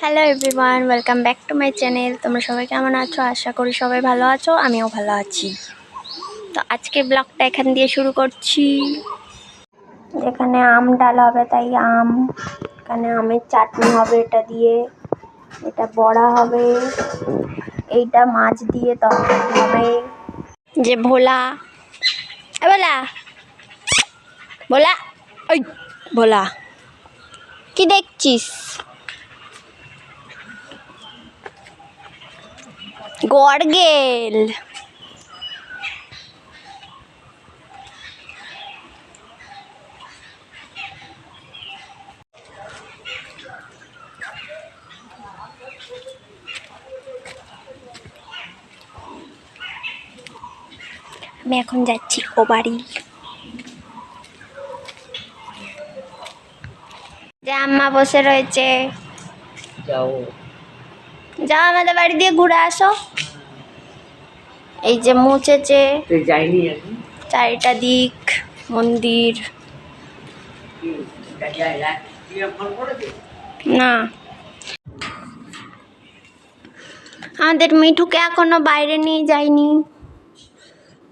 Hello everyone, welcome back to my channel. তোমরা সবাই কেমন আছো? আশা করি সবাই ভালো আছো, আমিও ভালো আছি। তো আজকের ব্লগটা এখান দিয়ে শুরু করছি। এখানে আম ডাল হবে, তাই আম, এখানে আমের চাটনি হবে, এটা দিয়ে, এটা বড়া হবে, এইটা মাছ দিয়ে তরকারি হবে। যে ভোলা, ভোলা ভোলা, ওই ভোলা, কি দেখছিস? গড়গেল। আমি এখন যাচ্ছি ও বাড়ি। যে আম্মা বসে রয়েছে, যাও যাও আমাদের বাড়ি দিয়ে ঘুরে আসো। এই যে মুছেছে চারিটা দিক, মন্দির না। আমাদের মিঠুকে এখনো বাইরে নিয়ে যায়নি।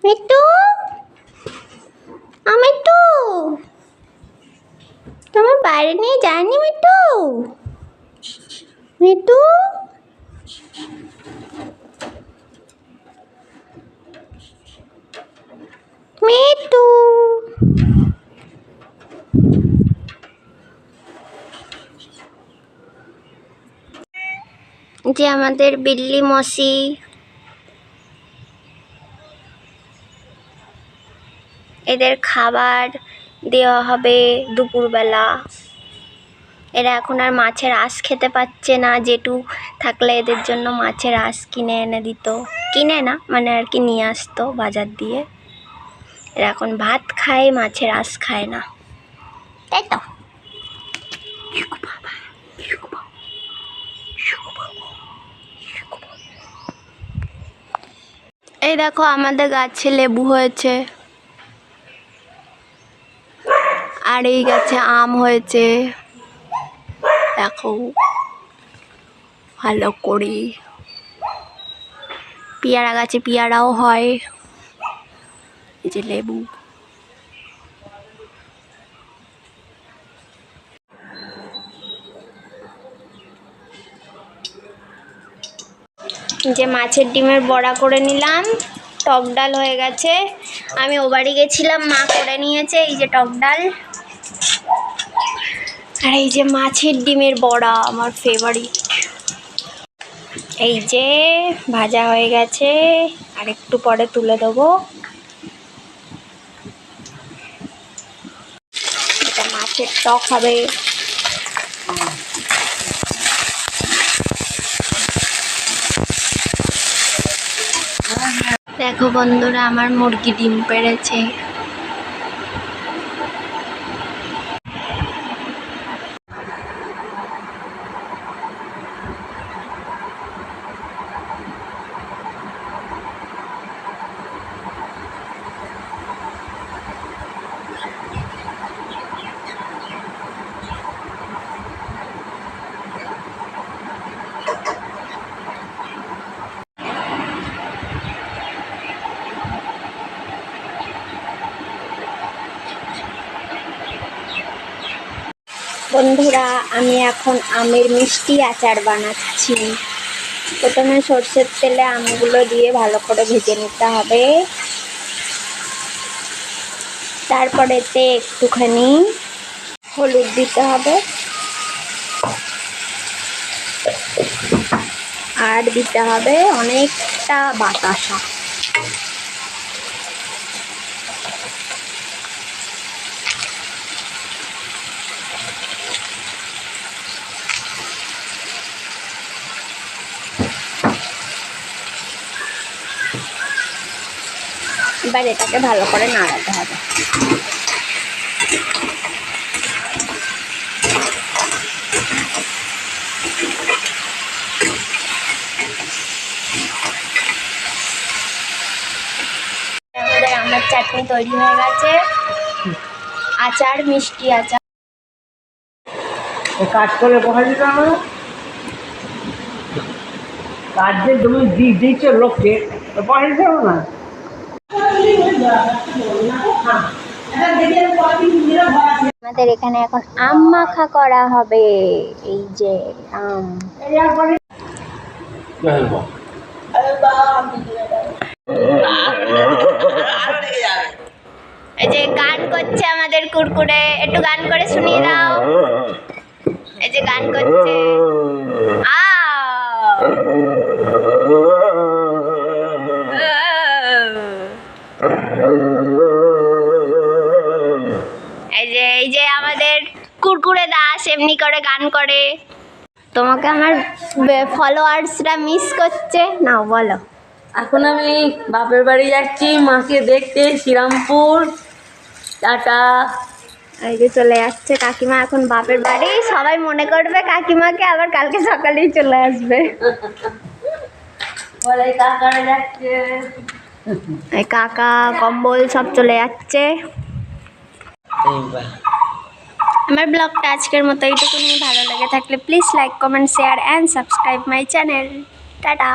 মিঠু, মিঠু তোমার বাইরে নিয়ে যায়নি। মিঠু, মিঠু, মিঠু। যে আমাদের বিল্লি মসি, এদের খাবার দেওয়া হবে দুপুরবেলা। এরা এখন আর মাছের আঁশ খেতে পাচ্ছে না, জেঠু থাকলে এদের জন্য মাছের আঁশ কিনে এনে দিত, কিনে না মানে আর কি নিয়ে আসতো বাজার দিয়ে। এরা এখন ভাত খায়, মাছের আঁশ খায় না, তাই তো? এই দেখো আমাদের গাছে লেবু হয়েছে, আর এই গাছে আম হয়েছে, দেখো ভালো করে। পেয়ারা গাছে পেয়ারাও হয়, এই যে লেবু। যে মাছের ডিমের বড়া করে নিলাম, টক ডাল হয়ে গেছে। আমি ও বাড়ি গেছিলাম, মা করে নিয়েছে। এই যে টক ডাল, আর এই যে মাছের ডিমের বড়া, আমার ফেভারিট। এই যে ভাজা হয়ে গেছে, আর একটু পরে তুলে দেবো। এটা মাছের টক হবে। দেখো বন্ধুরা, আমার মুরগি ডিম পেড়েছে। বন্ধুরা, আমি এখন আমের মিষ্টি আচার বানাচ্ছি। প্রথমে সরষের তেলে আমগুলো দিয়ে ভালো করে ভেজে নিতে হবে। তারপরেতে একটুখানি হলুদ দিতে হবে, আর দিতে হবে অনেকটা বাতাসা। এবার এটাকে ভালো করে নাড়াতে হবে। আমাদের আমের চাটনি তৈরি হয়ে গেছে, আচার, মিষ্টি আচার। কাট করে বহাই দিতে হবে। আর যে তুমি দিচ্ছ লোককে পয়সা দেবো না। আমাদের এখানে এখন আম মাখা করা হবে। এই যে আম, এই যে গান করছে আমাদের কুরকুরে, একটু গান করে শুনিয়ে দাও। এই যে গান করছে এই যে আমাদের কুরকুরে দাস এমনি করে গান করে। তোমাকে আমার ফলোয়ার্সরা মিস করছে, নাও বলো। এখন আমি বাপের বাড়ি যাচ্ছি মাকে দেখতে, শ্রীরামপুর। টাটা। এই যে চলে যাচ্ছে কাকিমা এখন বাপের বাড়ি। সবাই মনে করবে কাকিমাকে, আবার কালকে সকালেই চলে আসবে। বলে কাকারা যাচ্ছে। এই কাকা কম্বল সব চলে যাচ্ছে। আমার ব্লগটা আজকের মতো এইটুকুনি। ভালো লেগে থাকলে please like comment share and subscribe my channel. Tata.